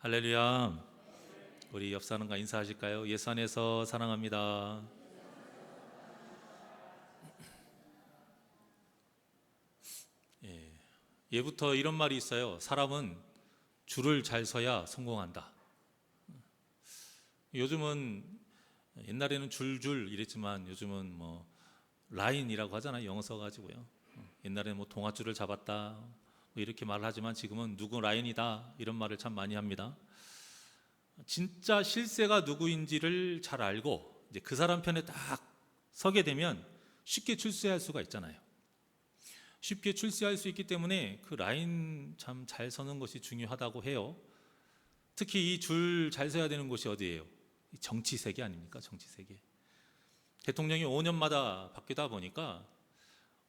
할렐루야. 우리 옆 사람과 인사하실까요? 예수 안에서 사랑합니다. 예부터 이런 말이 있어요. 사람은 줄을 잘 서야 성공한다. 요즘은 옛날에는 줄줄 이랬지만 요즘은 뭐 라인이라고 하잖아요. 영어 써가지고요. 옛날에는 뭐 동아줄을 잡았다 뭐 이렇게 말을 하지만 지금은 누구 라인이다 이런 말을 참 많이 합니다. 진짜 실세가 누구인지를 잘 알고 이제 그 사람 편에 딱 서게 되면 쉽게 출세할 수가 있잖아요. 쉽게 출세할 수 있기 때문에 그 라인 참 잘 서는 것이 중요하다고 해요. 특히 이 줄 잘 서야 되는 곳이 어디예요? 정치 세계 아닙니까? 정치 세계. 대통령이 5년마다 바뀌다 보니까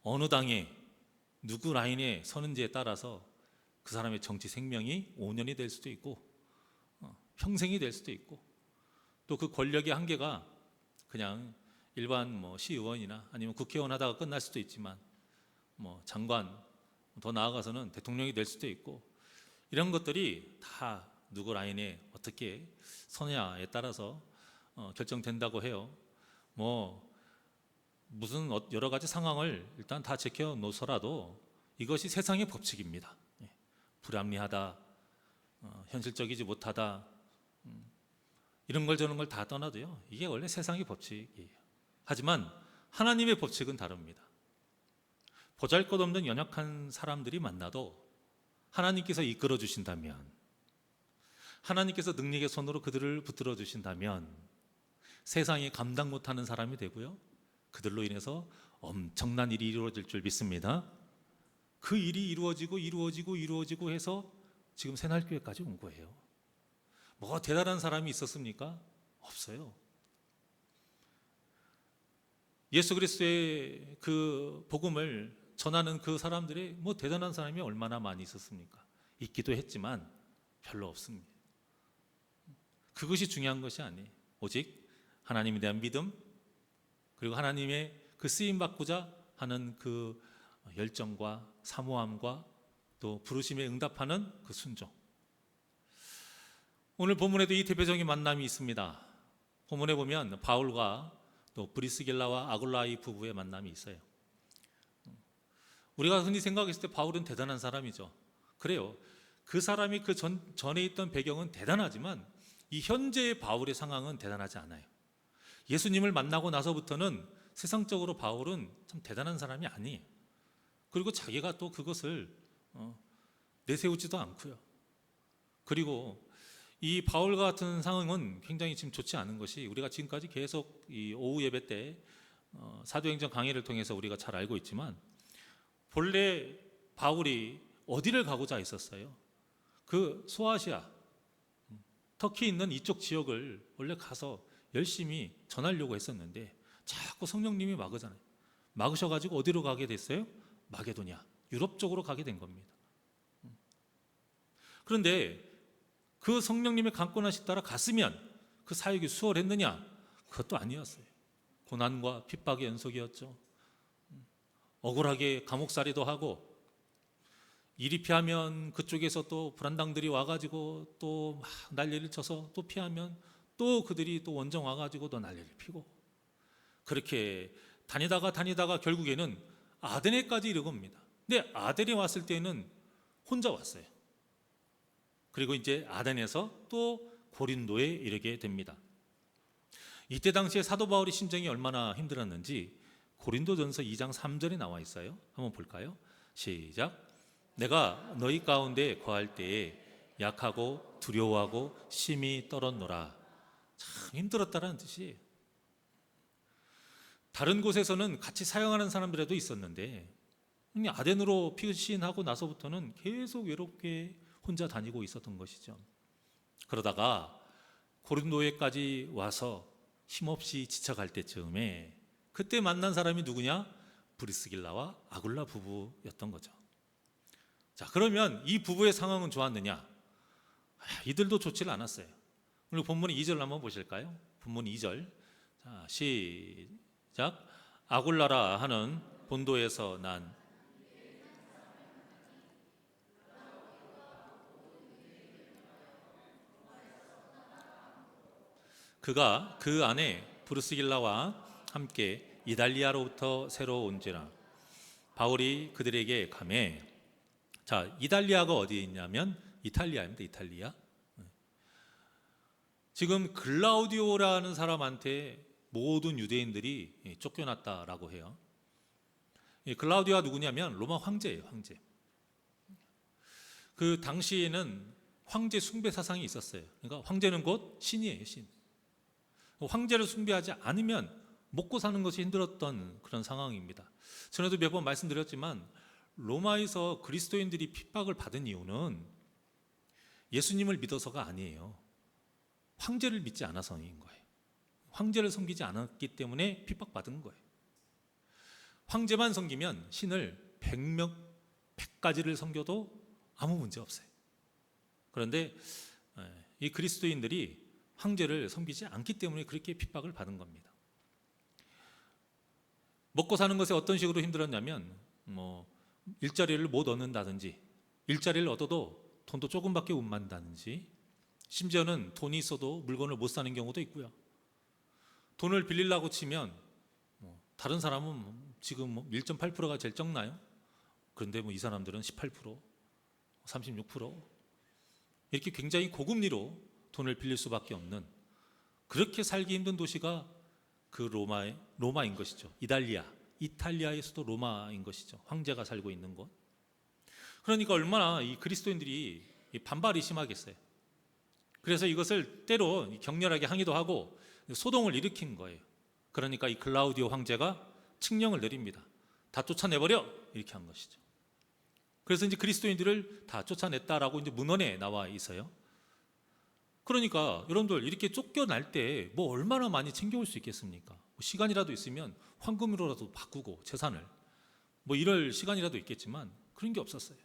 어느 당에 누구 라인에 서는지에 따라서 그 사람의 정치 생명이 5년이 될 수도 있고 평생이 될 수도 있고 또 그 권력의 한계가 그냥 일반 뭐 시의원이나 아니면 국회의원 하다가 끝날 수도 있지만 뭐 장관 더 나아가서는 대통령이 될 수도 있고 이런 것들이 다 누구 라인에 어떻게 서냐에 따라서 결정된다고 해요. 뭐 무슨 여러 가지 상황을 일단 다 제껴 놓서라도 이것이 세상의 법칙입니다. 불합리하다, 현실적이지 못하다 이런 걸 저런 걸 다 떠나도요. 이게 원래 세상의 법칙이에요. 하지만 하나님의 법칙은 다릅니다. 보잘것없는 연약한 사람들이 만나도 하나님께서 이끌어 주신다면, 하나님께서 능력의 손으로 그들을 붙들어 주신다면 세상에 감당 못하는 사람이 되고요. 그들로 인해서 엄청난 일이 이루어질 줄 믿습니다. 그 일이 이루어지고 해서 지금 새날교회까지 온 거예요. 뭐 대단한 사람이 있었습니까? 없어요. 예수 그리스도의 그 복음을 전하는 그 사람들이 뭐 대단한 사람이 얼마나 많이 있었습니까? 있기도 했지만 별로 없습니다. 그것이 중요한 것이 아니에요. 오직 하나님에 대한 믿음 그리고 하나님의 그 쓰임 받고자 하는 그 열정과 사모함과 또 부르심에 응답하는 그 순종. 오늘 본문에도 이 대표적인 만남이 있습니다. 본문에 보면 바울과 또 브리스길라와 아굴라이 부부의 만남이 있어요. 우리가 흔히 생각했을 때 바울은 대단한 사람이죠. 그래요. 그 사람이 그 전에 있던 배경은 대단하지만 이 현재의 바울의 상황은 대단하지 않아요. 예수님을 만나고 나서부터는 세상적으로 바울은 참 대단한 사람이 아니에요. 그리고 자기가 또 그것을 내세우지도 않고요. 그리고 이 바울 같은 상황은 굉장히 지금 좋지 않은 것이 우리가 지금까지 계속 이 오후 예배 때 사도행전 강의를 통해서 우리가 잘 알고 있지만 본래 바울이 어디를 가고자 했었어요? 그 소아시아, 터키 있는 이쪽 지역을 원래 가서 열심히 전하려고 했었는데 자꾸 성령님이 막으잖아요. 막으셔가지고 어디로 가게 됐어요? 마게도냐, 유럽 쪽으로 가게 된 겁니다. 그런데 그 성령님의 강권하심 따라 갔으면 그 사역이 수월했느냐? 그것도 아니었어요. 고난과 핍박의 연속이었죠. 억울하게 감옥살이도 하고 이리 피하면 그쪽에서 또 불안당들이 와가지고 또 막 난리를 쳐서 또 피하면 또 그들이 또 원정 와가지고 또 난리를 피고 그렇게 다니다가 결국에는 아데네까지 이르겁니다. 근데 아데네 왔을 때는 혼자 왔어요. 그리고 이제 아덴에서 또 고린도에 이르게 됩니다. 이때 당시에 사도 바울의 심정이 얼마나 힘들었는지 고린도전서 2장 3절에 나와 있어요. 한번 볼까요? 시작. 내가 너희 가운데 거할 때에 약하고 두려워하고 심히 떨었노라. 참 힘들었다라는 뜻이에요. 다른 곳에서는 같이 사역하는 사람들에도 있었는데 아덴으로 피신하고 나서부터는 계속 외롭게 혼자 다니고 있었던 것이죠. 그러다가 고린도에까지 와서 힘없이 지쳐갈 때쯤에 그때 만난 사람이 누구냐? 브리스길라와 아굴라 부부였던 거죠. 자, 그러면 이 부부의 상황은 좋았느냐? 이들도 좋지를 않았어요. 오늘 본문 2절 한번 보실까요? 본문 2절. 자, 시작. 아굴라라 하는 본도에서 난 그가 그 안에 브루스길라와 함께 이달리아로부터 새로 온지라. 바울이 그들에게 가매. 자, 이달리아가 어디에 있냐면 이탈리아입니다. 이탈리아. 지금 글라우디오라는 사람한테 모든 유대인들이 쫓겨났다라고 해요. 이 글라우디오가 누구냐면 로마 황제예요. 황제. 그 당시에는 황제 숭배 사상이 있었어요. 그러니까 황제는 곧 신이에요. 신. 황제를 숭배하지 않으면 먹고 사는 것이 힘들었던 그런 상황입니다. 전에도 몇 번 말씀드렸지만 로마에서 그리스도인들이 핍박을 받은 이유는 예수님을 믿어서가 아니에요. 황제를 믿지 않아서인 거예요. 황제를 섬기지 않았기 때문에 핍박받은 거예요. 황제만 섬기면 신을 100가지를 섬겨도 아무 문제 없어요. 그런데 이 그리스도인들이 황제를 섬기지 않기 때문에 그렇게 핍박을 받은 겁니다. 먹고 사는 것에 어떤 식으로 힘들었냐면 일자리를 못 얻는다든지, 일자리를 얻어도 돈도 조금밖에 못 만다든지, 심지어는 돈이 있어도 물건을 못 사는 경우도 있고요. 돈을 빌리려고 치면 다른 사람은 지금 1.8%가 제일 적나요? 그런데 이 사람들은 18%, 36% 이렇게 굉장히 고금리로 돈을 빌릴 수밖에 없는, 그렇게 살기 힘든 도시가 그 로마인 것이죠. 이탈리아의 수도 로마인 것이죠. 황제가 살고 있는 곳. 그러니까 얼마나 이 그리스도인들이 반발이 심하겠어요. 그래서 이것을 때로 격렬하게 항의도 하고 소동을 일으킨 거예요. 그러니까 이 글라우디오 황제가 칙령을 내립니다. 다 쫓아내버려! 이렇게 한 것이죠. 그래서 이제 그리스도인들을 다 쫓아냈다라고 이제 문헌에 나와 있어요. 그러니까 여러분들 이렇게 쫓겨날 때 얼마나 많이 챙겨올 수 있겠습니까? 시간이라도 있으면 황금으로라도 바꾸고 재산을 이럴 시간이라도 있겠지만 그런 게 없었어요.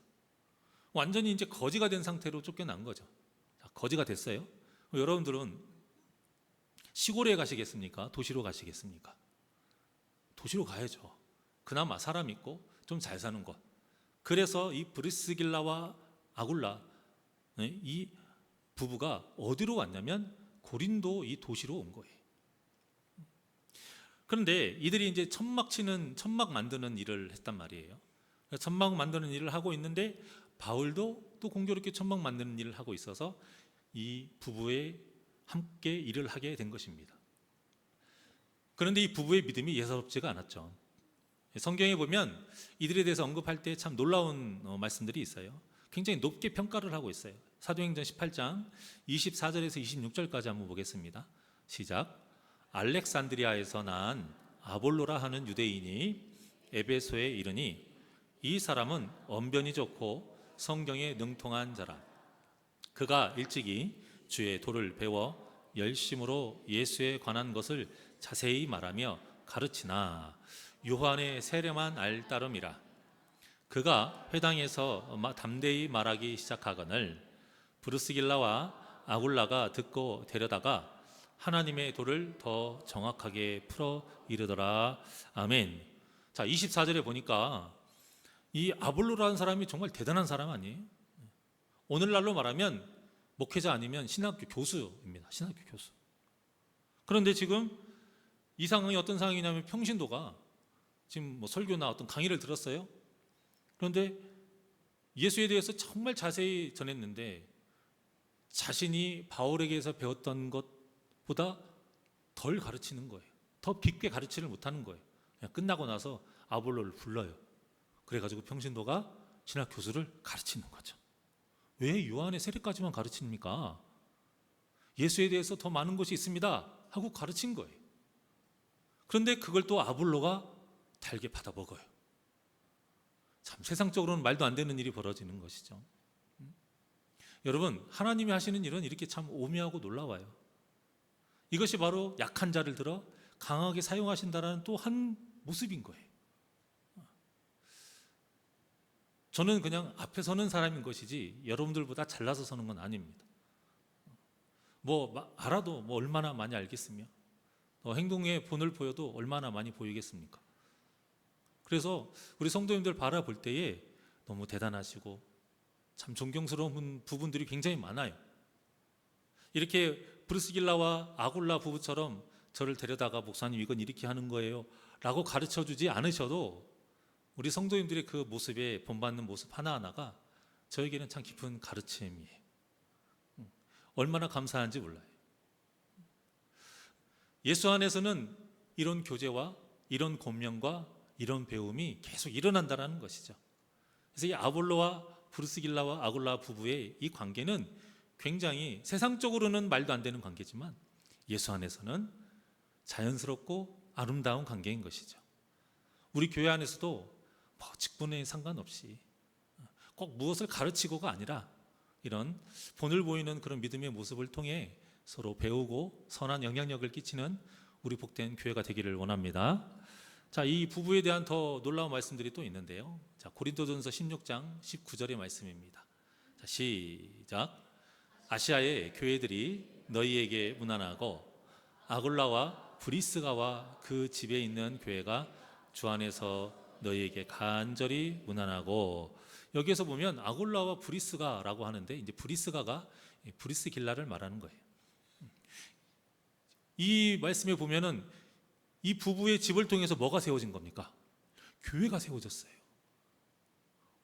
완전히 이제 거지가 된 상태로 쫓겨난 거죠. 거지가 됐어요. 여러분들은 시골에 가시겠습니까? 도시로 가시겠습니까? 도시로 가야죠. 그나마 사람 있고 좀 잘 사는 곳. 그래서 이 브리스길라와 아굴라 이 부부가 어디로 왔냐면 고린도 이 도시로 온 거예요. 그런데 이들이 이제 천막 만드는 일을 했단 말이에요. 천막 만드는 일을 하고 있는데 바울도 또 공교롭게 천막 만드는 일을 하고 있어서 이 부부에 함께 일을 하게 된 것입니다. 그런데 이 부부의 믿음이 예사롭지가 않았죠. 성경에 보면 이들에 대해서 언급할 때 참 놀라운 말씀들이 있어요. 굉장히 높게 평가를 하고 있어요. 사도행전 18장 24절에서 26절까지 한번 보겠습니다. 시작. 알렉산드리아에서 난 아볼로라 하는 유대인이 에베소에 이르니 이 사람은 언변이 좋고 성경에 능통한 자라. 그가 일찍이 주의 도를 배워 열심으로 예수에 관한 것을 자세히 말하며 가르치나 요한의 세례만 알 따름이라. 그가 회당에서 담대히 말하기 시작하거늘 브루스길라와 아굴라가 듣고 데려다가 하나님의 도를 더 정확하게 풀어 이르더라. 아멘. 자, 24절에 보니까 이 아볼로라는 사람이 정말 대단한 사람 아니에요? 오늘날로 말하면 목회자 아니면 신학교 교수입니다. 신학교 교수. 그런데 지금 이 상황이 어떤 상황이냐면 평신도가 지금 설교나 어떤 강의를 들었어요. 그런데 예수에 대해서 정말 자세히 전했는데 자신이 바울에게서 배웠던 것보다 덜 가르치는 거예요. 더 깊게 가르치를 못하는 거예요. 그냥 끝나고 나서 아볼로를 불러요. 그래가지고 평신도가 신학 교수를 가르치는 거죠. 왜 요한의 세례까지만 가르칩니까? 예수에 대해서 더 많은 것이 있습니다 하고 가르친 거예요. 그런데 그걸 또 아볼로가 달게 받아 먹어요. 참 세상적으로는 말도 안 되는 일이 벌어지는 것이죠. 여러분, 하나님이 하시는 일은 이렇게 참 오묘하고 놀라워요. 이것이 바로 약한 자를 들어 강하게 사용하신다는 또 한 모습인 거예요. 저는 그냥 앞에 서는 사람인 것이지 여러분들보다 잘나서 서는 건 아닙니다. 알아도 얼마나 많이 알겠으며 행동에 본을 보여도 얼마나 많이 보이겠습니까? 그래서 우리 성도님들 바라볼 때에 너무 대단하시고 참 존경스러운 부분들이 굉장히 많아요. 이렇게 브리스길라와 아굴라 부부처럼 저를 데려다가 목사님 이건 이렇게 하는 거예요 라고 가르쳐 주지 않으셔도 우리 성도님들의 그 모습에 본받는 모습 하나하나가 저에게는 참 깊은 가르침이에요. 얼마나 감사한지 몰라요. 예수 안에서는 이런 교제와 이런 권면과 이런 배움이 계속 일어난다는 것이죠. 그래서 이 아볼로와 브리스길라와 아굴라 부부의 이 관계는 굉장히 세상적으로는 말도 안 되는 관계지만 예수 안에서는 자연스럽고 아름다운 관계인 것이죠. 우리 교회 안에서도 뭐 직분에 상관없이 꼭 무엇을 가르치고가 아니라 이런 본을 보이는 그런 믿음의 모습을 통해 서로 배우고 선한 영향력을 끼치는 우리 복된 교회가 되기를 원합니다. 자, 이 부부에 대한 더 놀라운 말씀들이 또 있는데요. 자, 고린도전서 16장 19절의 말씀입니다. 자, 시작. 아시아의 교회들이 너희에게 문안하고 아굴라와 브리스가와 그 집에 있는 교회가 주 안에서 너희에게 간절히 문안하고, 여기에서 보면 아굴라와 브리스가라고 하는데 이제 브리스가가 브리스길라를 말하는 거예요. 이 말씀에 보면은 이 부부의 집을 통해서 뭐가 세워진 겁니까? 교회가 세워졌어요.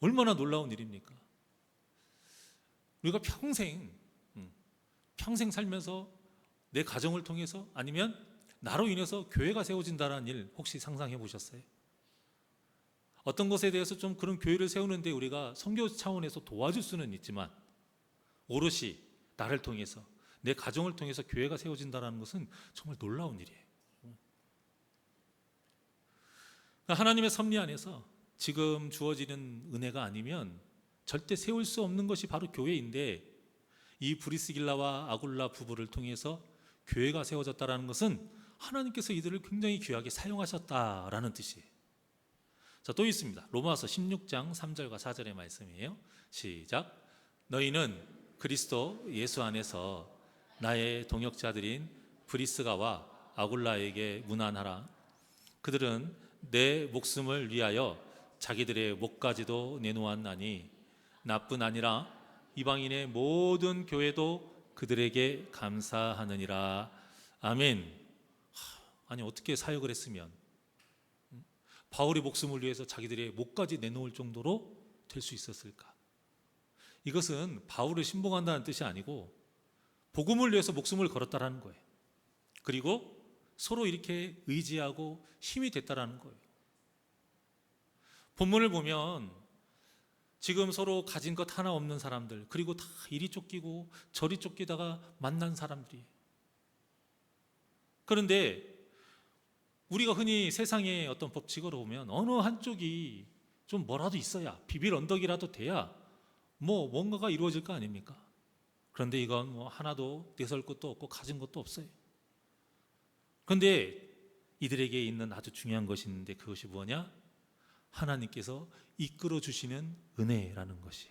얼마나 놀라운 일입니까? 우리가 평생 살면서 내 가정을 통해서 아니면 나로 인해서 교회가 세워진다는 일 혹시 상상해 보셨어요? 어떤 것에 대해서 좀 그런 교회를 세우는데 우리가 선교 차원에서 도와줄 수는 있지만 오롯이 나를 통해서 내 가정을 통해서 교회가 세워진다는 것은 정말 놀라운 일이에요. 하나님의 섭리 안에서 지금 주어지는 은혜가 아니면 절대 세울 수 없는 것이 바로 교회인데, 이 브리스길라와 아굴라 부부를 통해서 교회가 세워졌다는 것은 하나님께서 이들을 굉장히 귀하게 사용하셨다라는 뜻이에요. 자, 또 있습니다. 로마서 16장 3절과 4절의 말씀이에요. 시작. 너희는 그리스도 예수 안에서 나의 동역자들인 브리스가와 아굴라에게 문안하라. 그들은 내 목숨을 위하여 자기들의 목까지도 내놓았나니 나뿐 아니라 이방인의 모든 교회도 그들에게 감사하느니라. 아멘. 아니 어떻게 사역을 했으면 바울의 목숨을 위해서 자기들의 목까지 내놓을 정도로 될 수 있었을까? 이것은 바울을 신봉한다는 뜻이 아니고 복음을 위해서 목숨을 걸었다라는 거예요. 그리고 서로 이렇게 의지하고 힘이 됐다라는 거예요. 본문을 보면 지금 서로 가진 것 하나 없는 사람들, 그리고 다 이리 쫓기고 저리 쫓기다가 만난 사람들이. 그런데 우리가 흔히 세상의 어떤 법칙으로 보면 어느 한쪽이 좀 뭐라도 있어야, 비빌 언덕이라도 돼야 뭐 뭔가가 이루어질 거 아닙니까? 그런데 이건 뭐 하나도 내설 것도 없고 가진 것도 없어요. 그런데 이들에게 있는 아주 중요한 것이 있는데 그것이 뭐냐? 하나님께서 이끌어 주시는 은혜라는 것이.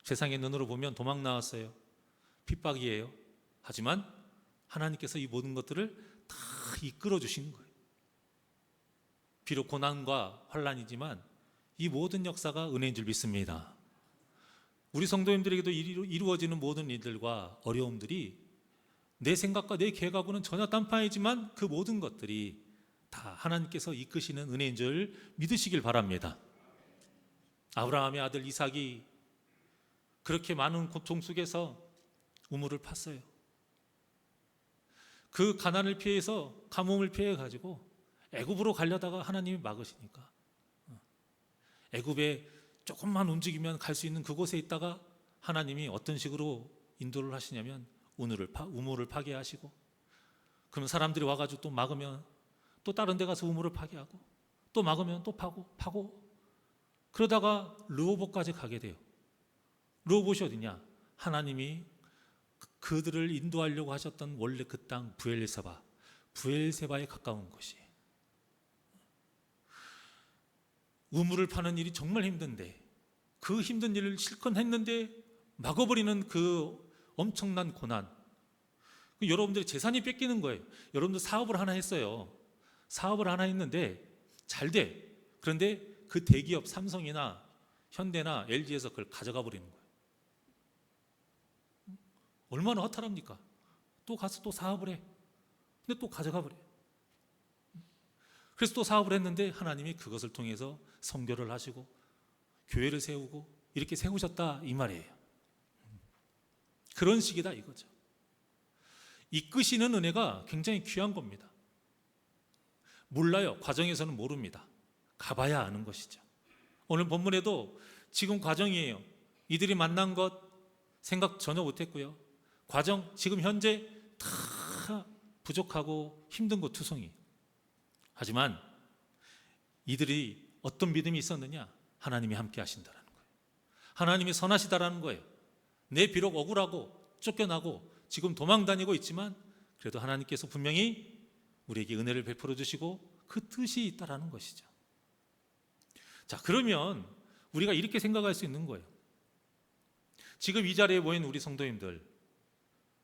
세상의 눈으로 보면 도망 나왔어요. 핍박이에요. 하지만 하나님께서 이 모든 것들을 다 이끌어 주시는 거예요. 비록 고난과 환난이지만 이 모든 역사가 은혜인 줄 믿습니다. 우리 성도님들에게도 이루어지는 모든 일들과 어려움들이 내 생각과 내 계획하고는 전혀 딴판이지만 그 모든 것들이 다 하나님께서 이끄시는 은혜인 줄 믿으시길 바랍니다. 아브라함의 아들 이삭이 그렇게 많은 고통 속에서 우물을 팠어요. 그 가난을 피해서 가뭄을 피해 가지고 애굽으로 가려다가 하나님이 막으시니까 애굽에 조금만 움직이면 갈 수 있는 그곳에 있다가 하나님이 어떤 식으로 인도를 하시냐면 우물을 파게 하시고, 그러면 사람들이 와가지고 또 막으면 또 다른 데 가서 우물을 파게 하고, 또 막으면 또 파고 그러다가 르호봇까지 가게 돼요. 르호봇이 어디냐? 하나님이 그들을 인도하려고 하셨던 원래 그 땅 부엘세바에 가까운 곳이. 우물을 파는 일이 정말 힘든데 그 힘든 일을 실컷 했는데 막아버리는 그 엄청난 고난. 여러분들의 재산이 뺏기는 거예요. 여러분들 사업을 하나 했어요. 사업을 하나 했는데 잘 돼. 그런데 그 대기업 삼성이나 현대나 LG에서 그걸 가져가 버리는 거예요. 얼마나 허탈합니까? 또 가서 또 사업을 해. 근데 또 가져가 버려. 그래서 또 사업을 했는데 하나님이 그것을 통해서 선교를 하시고 교회를 세우고 이렇게 세우셨다 이 말이에요. 그런 식이다 이거죠. 이끄시는 은혜가 굉장히 귀한 겁니다. 몰라요. 과정에서는 모릅니다. 가봐야 아는 것이죠. 오늘 본문에도 지금 과정이에요. 이들이 만난 것 생각 전혀 못했고요. 과정 지금 현재 다 부족하고 힘든 것 투성이. 하지만 이들이 어떤 믿음이 있었느냐? 하나님이 함께 하신다라는 거예요. 하나님이 선하시다라는 거예요. 내 비록 억울하고 쫓겨나고 지금 도망 다니고 있지만 그래도 하나님께서 분명히 우리에게 은혜를 베풀어 주시고 그 뜻이 있다라는 것이죠. 자, 그러면 우리가 이렇게 생각할 수 있는 거예요. 지금 이 자리에 모인 우리 성도님들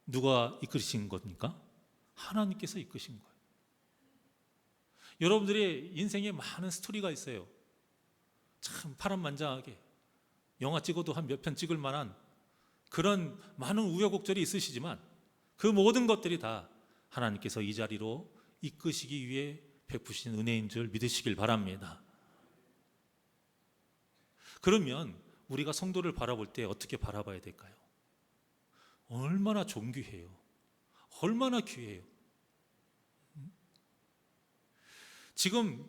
누가 이끄신 겁니까? 하나님께서 이끄신 거예요. 여러분들의 인생에 많은 스토리가 있어요. 참 파란만장하게 영화 찍어도 한 몇 편 찍을 만한 그런 많은 우여곡절이 있으시지만 그 모든 것들이 다 하나님께서 이 자리로 이끄시기 위해 베푸신 은혜인 줄 믿으시길 바랍니다. 그러면 우리가 성도를 바라볼 때 어떻게 바라봐야 될까요? 얼마나 존귀해요. 얼마나 귀해요. 지금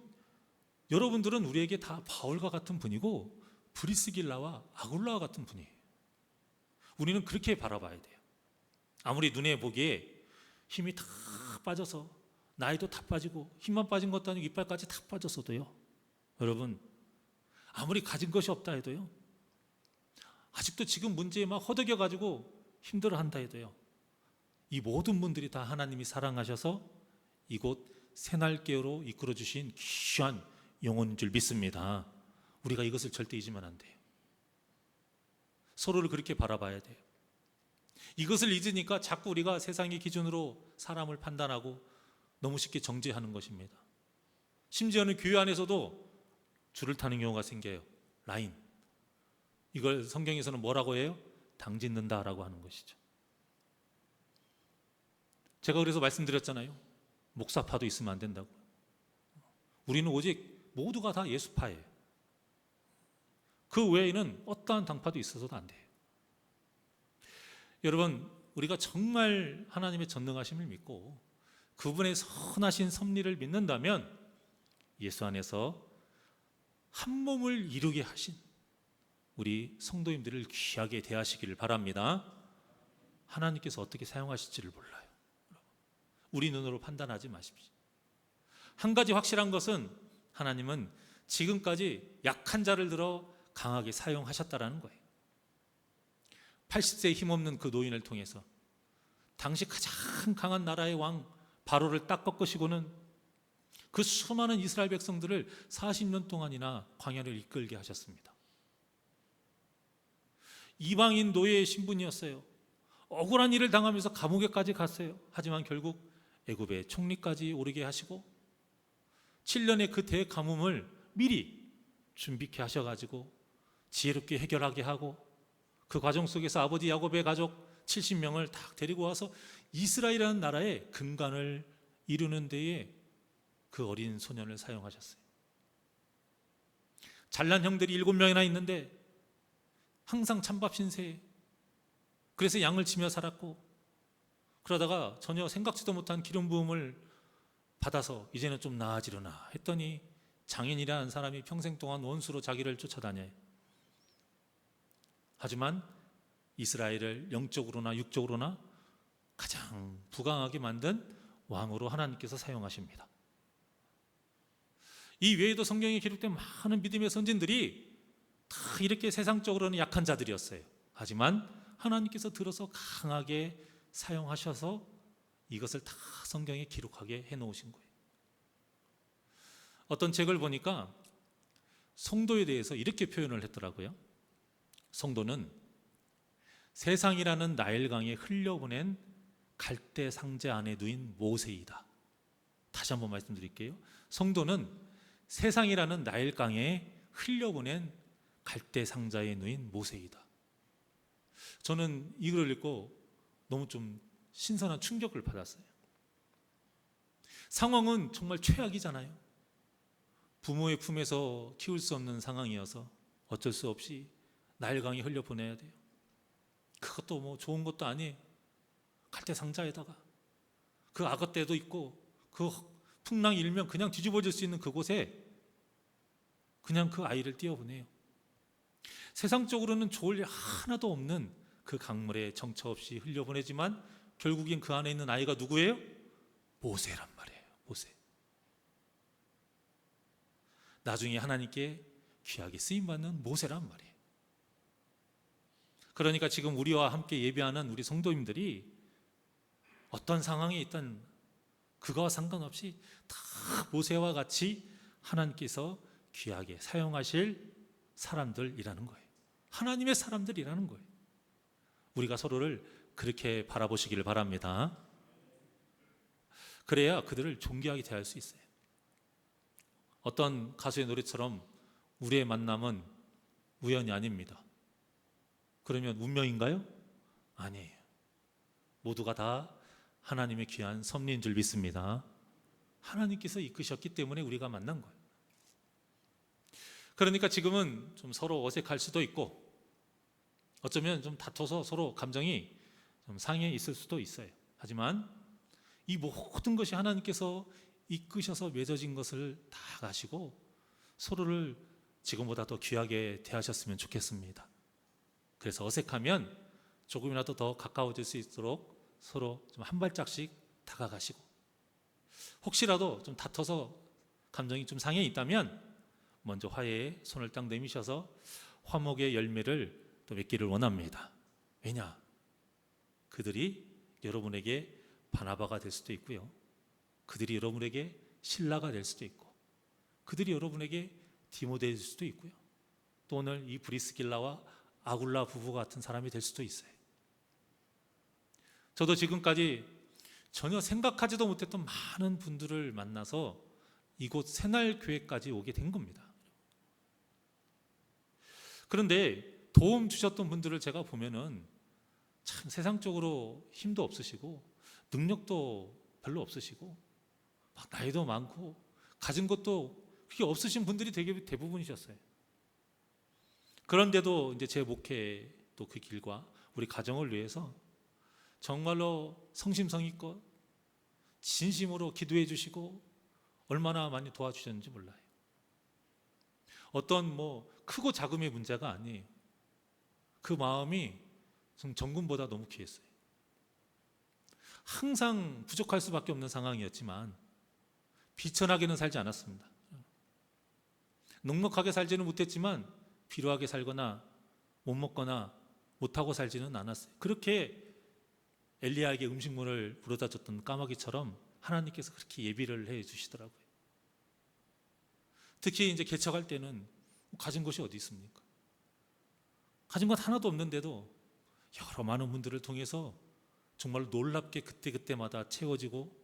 여러분들은 우리에게 다 바울과 같은 분이고 브리스길라와 아굴라와 같은 분이에요. 우리는 그렇게 바라봐야 돼요. 아무리 눈에 보기에 힘이 다 빠져서 나이도 다 빠지고 힘만 빠진 것도 아니고 이빨까지 다 빠졌어도요, 여러분 아무리 가진 것이 없다 해도요, 아직도 지금 문제에 막 허덕여 가지고 힘들어한다 해도요, 이 모든 분들이 다 하나님이 사랑하셔서 이곳 새날개로 이끌어 주신 귀한 영혼인 줄 믿습니다. 우리가 이것을 절대 잊으면 안 돼요. 서로를 그렇게 바라봐야 돼요. 이것을 잊으니까 자꾸 우리가 세상의 기준으로 사람을 판단하고 너무 쉽게 정죄하는 것입니다. 심지어는 교회 안에서도 줄을 타는 경우가 생겨요. 라인. 이걸 성경에서는 뭐라고 해요? 당 짓는다라고 하는 것이죠. 제가 그래서 말씀드렸잖아요. 목사파도 있으면 안 된다고. 우리는 오직 모두가 다 예수파예요. 그 외에는 어떠한 당파도 있어서도 안 돼요. 여러분, 우리가 정말 하나님의 전능하심을 믿고 그분의 선하신 섭리를 믿는다면 예수 안에서 한 몸을 이루게 하신 우리 성도님들을 귀하게 대하시기를 바랍니다. 하나님께서 어떻게 사용하실지를 몰라요. 우리 눈으로 판단하지 마십시오. 한 가지 확실한 것은 하나님은 지금까지 약한 자를 들어 강하게 사용하셨다라는 거예요. 80세에 힘없는 그 노인을 통해서 당시 가장 강한 나라의 왕 바로를 딱 꺾으시고는 그 수많은 이스라엘 백성들을 40년 동안이나 광야를 이끌게 하셨습니다. 이방인 노예의 신분이었어요. 억울한 일을 당하면서 감옥에까지 갔어요. 하지만 결국 애굽의 총리까지 오르게 하시고 7년의 그 대가뭄을 미리 준비케 하셔가지고 지혜롭게 해결하게 하고 그 과정 속에서 아버지 야곱의 가족 70명을 딱 데리고 와서 이스라엘이라는 나라의 근간을 이루는 데에 그 어린 소년을 사용하셨어요. 잘난 형들이 7명이나 있는데 항상 찬밥 신세에 그래서 양을 치며 살았고 그러다가 전혀 생각지도 못한 기름 부음을 받아서 이제는 좀 나아지려나 했더니 장인이라는 사람이 평생 동안 원수로 자기를 쫓아다녀요. 하지만 이스라엘을 영적으로나 육적으로나 가장 부강하게 만든 왕으로 하나님께서 사용하십니다. 이 외에도 성경에 기록된 많은 믿음의 선진들이 다 이렇게 세상적으로는 약한 자들이었어요. 하지만 하나님께서 들어서 강하게 사용하셔서 이것을 다 성경에 기록하게 해놓으신 거예요. 어떤 책을 보니까 성도에 대해서 이렇게 표현을 했더라고요. 성도는 세상이라는 나일강에 흘려보낸 갈대 상자 안에 누인 모세이다. 다시 한번 말씀드릴게요. 성도는 세상이라는 나일강에 흘려보낸 갈대 상자에 누인 모세이다. 저는 이걸 읽고 너무 좀 신선한 충격을 받았어요. 상황은 정말 최악이잖아요. 부모의 품에서 키울 수 없는 상황이어서 어쩔 수 없이 나일강에 흘려보내야 돼요. 그것도 뭐 좋은 것도 아니에요. 갈대상자에다가 그 악어떼도 있고 그 풍랑이 일면 그냥 뒤집어질 수 있는 그곳에 그냥 그 아이를 띄워보내요. 세상적으로는 좋을 일 하나도 없는 그 강물에 정처 없이 흘려보내지만 결국엔 그 안에 있는 아이가 누구예요? 모세란 말이에요. 모세. 나중에 하나님께 귀하게 쓰임받는 모세란 말이에요. 그러니까 지금 우리와 함께 예배하는 우리 성도님들이 어떤 상황에 있든 그거와 상관없이 다 모세와 같이 하나님께서 귀하게 사용하실 사람들이라는 거예요. 하나님의 사람들이라는 거예요. 우리가 서로를 그렇게 바라보시기를 바랍니다. 그래야 그들을 존귀하게 대할 수 있어요. 어떤 가수의 노래처럼 우리의 만남은 우연이 아닙니다. 그러면 운명인가요? 아니에요. 모두가 다 하나님의 귀한 섭리인 줄 믿습니다. 하나님께서 이끄셨기 때문에 우리가 만난 거예요. 그러니까 지금은 좀 서로 어색할 수도 있고 어쩌면 좀 다퉈서 서로 감정이 좀 상해 있을 수도 있어요. 하지만 이 모든 것이 하나님께서 이끄셔서 맺어진 것을 다 가시고 서로를 지금보다 더 귀하게 대하셨으면 좋겠습니다. 그래서 어색하면 조금이라도 더 가까워질 수 있도록 서로 좀 한 발짝씩 다가가시고 혹시라도 좀 다퉈서 감정이 좀 상해 있다면 먼저 화해에 손을 딱 내미셔서 화목의 열매를 또 맺기를 원합니다. 왜냐? 그들이 여러분에게 바나바가 될 수도 있고요. 그들이 여러분에게 실라가 될 수도 있고 그들이 여러분에게 디모데일 수도 있고요. 또 오늘 이 브리스길라와 아굴라 부부 같은 사람이 될 수도 있어요. 저도 지금까지 전혀 생각하지도 못했던 많은 분들을 만나서 이곳 새날교회까지 오게 된 겁니다. 그런데 도움 주셨던 분들을 제가 보면은 참 세상적으로 힘도 없으시고 능력도 별로 없으시고 막 나이도 많고 가진 것도 그게 없으신 분들이 되게 대부분이셨어요. 그런데도 이제 제 목회 또 그 길과 우리 가정을 위해서 정말로 성심성의껏 진심으로 기도해 주시고 얼마나 많이 도와주셨는지 몰라요. 어떤 뭐 크고 작음의 문제가 아니에요. 그 마음이 정금보다 너무 귀했어요. 항상 부족할 수밖에 없는 상황이었지만 비천하게는 살지 않았습니다. 넉넉하게 살지는 못했지만 비루하게 살거나 못 먹거나 못하고 살지는 않았어요. 그렇게 엘리야에게 음식물을 불어다 줬던 까마귀처럼 하나님께서 그렇게 예비를 해 주시더라고요. 특히 이제 개척할 때는 가진 것이 어디 있습니까? 가진 것 하나도 없는데도 여러 많은 분들을 통해서 정말 놀랍게 그때그때마다 채워지고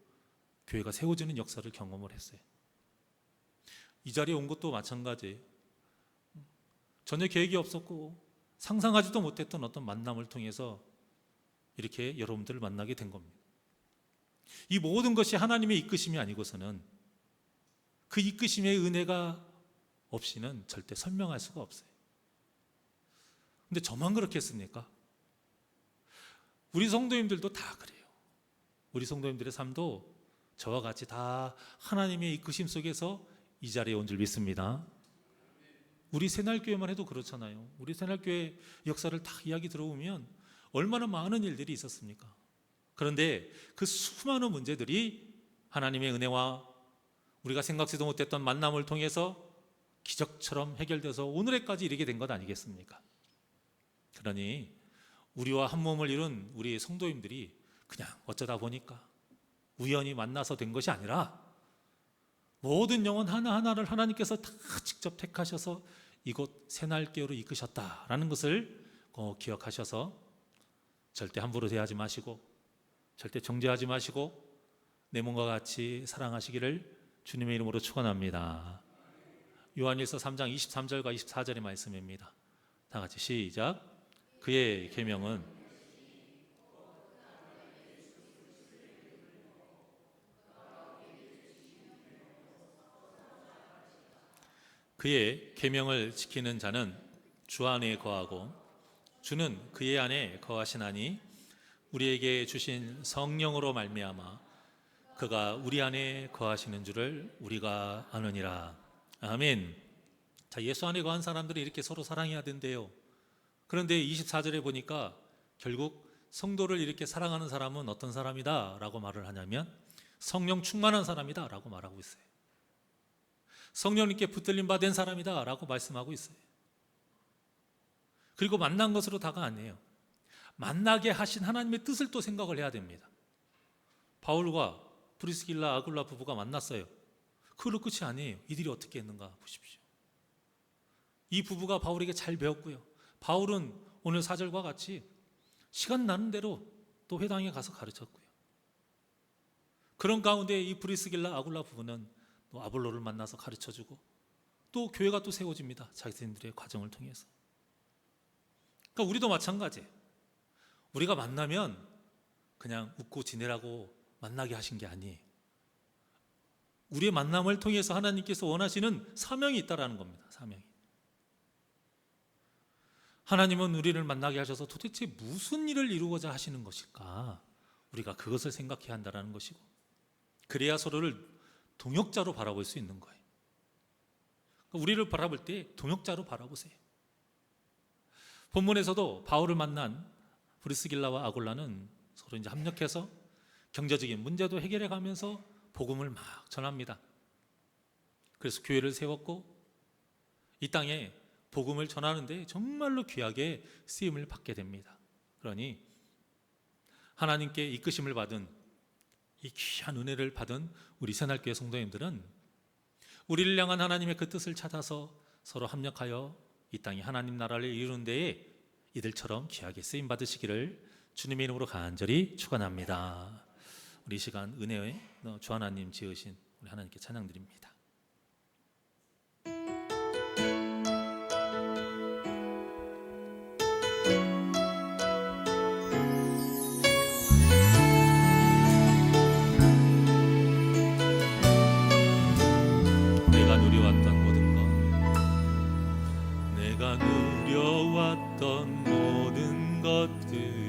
교회가 세워지는 역사를 경험을 했어요. 이 자리에 온 것도 마찬가지예요. 전혀 계획이 없었고 상상하지도 못했던 어떤 만남을 통해서 이렇게 여러분들을 만나게 된 겁니다. 이 모든 것이 하나님의 이끄심이 아니고서는 그 이끄심의 은혜가 없이는 절대 설명할 수가 없어요. 근데 저만 그렇겠습니까? 우리 성도님들도 다 그래요. 우리 성도님들의 삶도 저와 같이 다 하나님의 이끄심 속에서 이 자리에 온 줄 믿습니다. 우리 새날교회만 해도 그렇잖아요. 우리 새날교회 역사를 다 이야기 들어보면 얼마나 많은 일들이 있었습니까? 그런데 그 수많은 문제들이 하나님의 은혜와 우리가 생각지도 못했던 만남을 통해서 기적처럼 해결돼서 오늘에까지 이르게 된 것 아니겠습니까? 그러니 우리와 한 몸을 이룬 우리 성도님들이 그냥 어쩌다 보니까 우연히 만나서 된 것이 아니라 모든 영혼 하나하나를 하나님께서 다 직접 택하셔서 이곳 새날교회로 이끄셨다라는 것을 기억하셔서 절대 함부로 대하지 마시고 절대 정죄하지 마시고 내 몸과 같이 사랑하시기를 주님의 이름으로 축원합니다. 요한일서 3장 23절과 24절의 말씀입니다. 다 같이 시작. 그의 계명은 그의 계명을 지키는 자는 주 안에 거하고 주는 그의 안에 거하시나니 우리에게 주신 성령으로 말미암아 그가 우리 안에 거하시는 줄을 우리가 아느니라. 아멘. 자, 예수 안에 거한 사람들이 이렇게 서로 사랑해야 된대요. 그런데 24절에 보니까 결국 성도를 이렇게 사랑하는 사람은 어떤 사람이다 라고 말을 하냐면 성령 충만한 사람이다 라고 말하고 있어요. 성령님께 붙들림 받은 사람이다 라고 말씀하고 있어요. 그리고 만난 것으로 다가 아니에요. 만나게 하신 하나님의 뜻을 또 생각을 해야 됩니다. 바울과 브리스길라 아굴라 부부가 만났어요. 그걸로 끝이 아니에요. 이들이 어떻게 했는가 보십시오. 이 부부가 바울에게 잘 배웠고요. 바울은 오늘 4절과 같이 시간 나는 대로 또 회당에 가서 가르쳤고요. 그런 가운데 이 브리스길라 아굴라 부부는 또 아볼로를 만나서 가르쳐주고 또 교회가 또 세워집니다. 자기들의 과정을 통해서. 그러니까 우리도 마찬가지예요. 우리가 만나면 그냥 웃고 지내라고 만나게 하신 게 아니에요. 우리의 만남을 통해서 하나님께서 원하시는 사명이 있다라는 겁니다. 사명이. 하나님은 우리를 만나게 하셔서 도대체 무슨 일을 이루고자 하시는 것일까? 우리가 그것을 생각해야 한다는 것이고, 그래야 서로를 동역자로 바라볼 수 있는 거예요. 우리를 바라볼 때 동역자로 바라보세요. 본문에서도 바울을 만난 브리스길라와 아굴라는 서로 이제 협력해서 경제적인 문제도 해결해 가면서 복음을 막 전합니다. 그래서 교회를 세웠고 이 땅에 복음을 전하는데 정말로 귀하게 쓰임을 받게 됩니다. 그러니 하나님께 이끄심을 받은 이 귀한 은혜를 받은 우리 새날교회 성도님들은 우리를 향한 하나님의 그 뜻을 찾아서 서로 합력하여 이 땅에 하나님 나라를 이루는 데에 이들처럼 귀하게 쓰임 받으시기를 주님의 이름으로 간절히 축원합니다. 우리 시간 은혜의 주 하나님 지으신 우리 하나님께 찬양드립니다. 내가 누려왔던 모든 것, 내가 누려왔던 모든 것들이,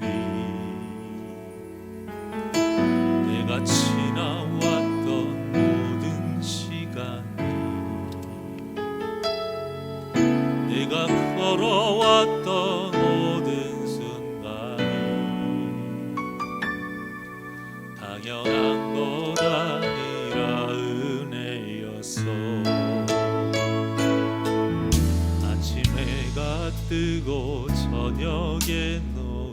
내가 지나왔던 모든 시간이, 내가 걸어왔던 모든 순간이 당연한 것 아니라 은혜였어. 아침 해가 뜨고 저녁에 노을,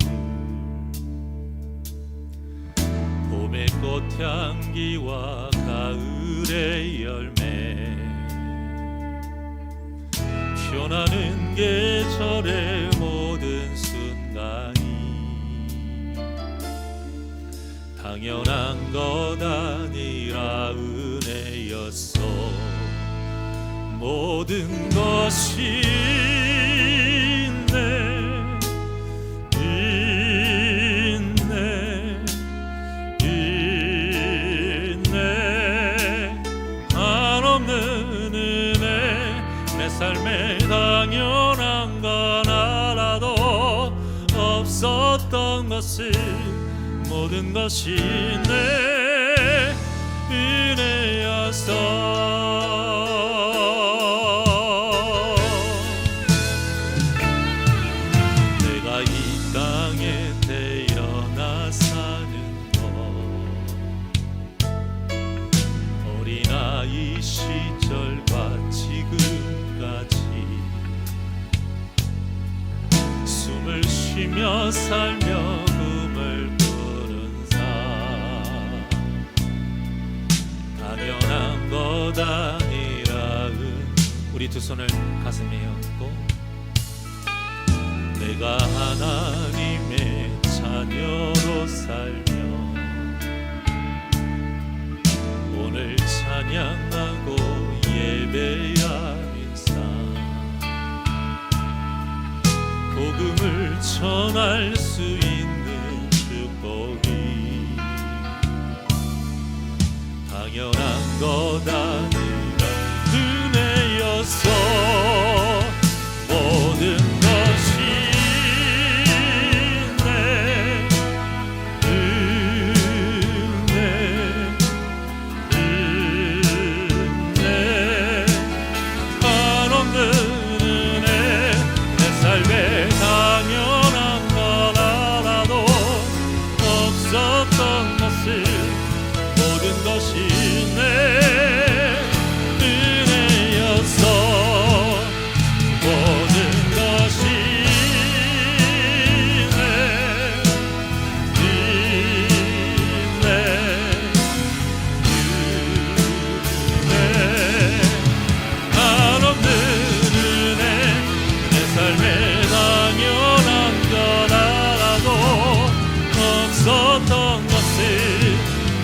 봄의 꽃향기와 가을의 열매, 변하는 계절의 모든 순간이 당연한 것 아니라 은혜였어. 모든 것이 삶에 당연한 건 알아도 없었던 것을 모든 것이 내 은혜였어. 내가 이 땅에 태어나 사는 것, 어린아이 시절과 지금 숨을 쉬며 살며 꿈을 꾸는 삶, 당연한 것 아니라 우리 두 손을 가슴에 얹고 내가 하나님의 자녀로 살며 오늘 찬양하고 예배하는 복음을 전할 수 있는 축복이 당연한 것 아니라 은혜였어.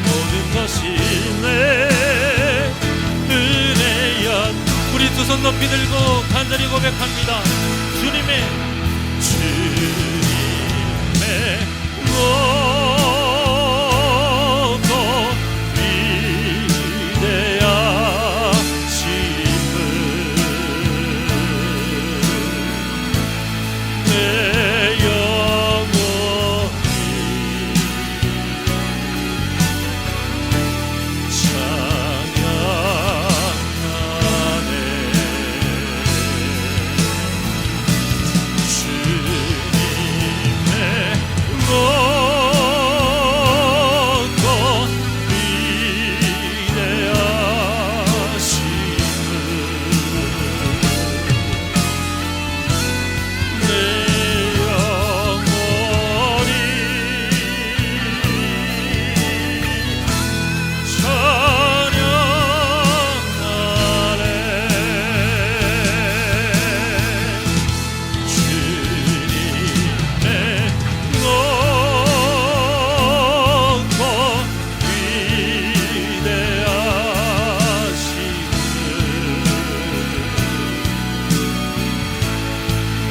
모든 것이 내 은혜야. 우리 두 손 높이 들고 간절히 고백합니다. 주님의 높고 위대하심을 내 영혼이 찬양하네. 주님의 높고 위대하심을 내 영혼이 찬양하네. 주님의 높고 위대하심을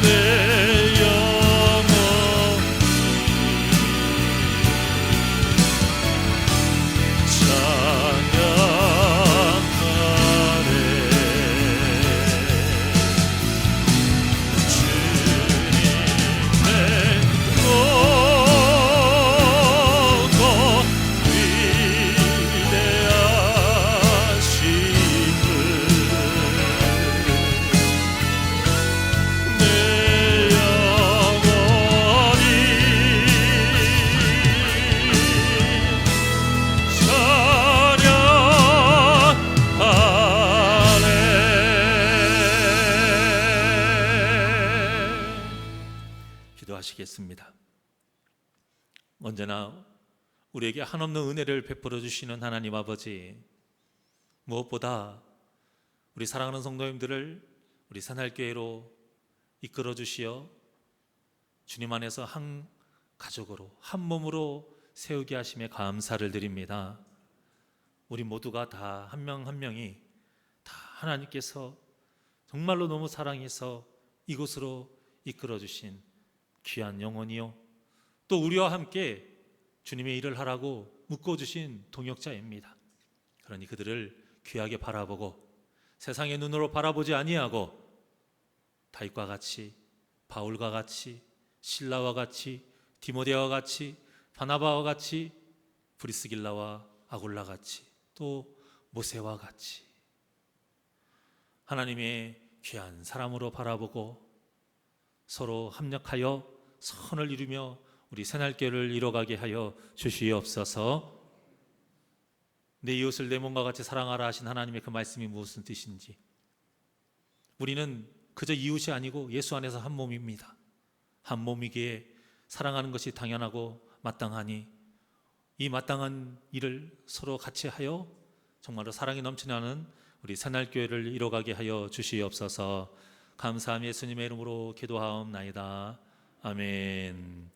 내 기도하시겠습니다. 언제나 우리에게 한없는 은혜를 베풀어 주시는 하나님 아버지, 무엇보다 우리 사랑하는 성도님들을 우리 새날교회로 이끌어 주시어 주님 안에서 한 가족으로 한 몸으로 세우게 하심에 감사를 드립니다. 우리 모두가 다 한 명 한 명이 다 하나님께서 정말로 너무 사랑해서 이곳으로 이끌어 주신 귀한 영혼이요, 또 우리와 함께 주님의 일을 하라고 묶어주신 동역자입니다. 그러니 그들을 귀하게 바라보고 세상의 눈으로 바라보지 아니하고 다윗과 같이, 바울과 같이, 실라와 같이, 디모데와 같이, 바나바와 같이, 브리스길라와 아굴라 같이, 또 모세와 같이 하나님의 귀한 사람으로 바라보고 서로 합력하여 선을 이루며 우리 새날교회를 이뤄가게 하여 주시옵소서. 내 이웃을 내 몸과 같이 사랑하라 하신 하나님의 그 말씀이 무슨 뜻인지, 우리는 그저 이웃이 아니고 예수 안에서 한 몸입니다. 한 몸이기에 사랑하는 것이 당연하고 마땅하니 이 마땅한 일을 서로 같이 하여 정말로 사랑이 넘치는 우리 새날교회를 이뤄가게 하여 주시옵소서. 감사함 예수님의 이름으로 기도하옵나이다. 아멘.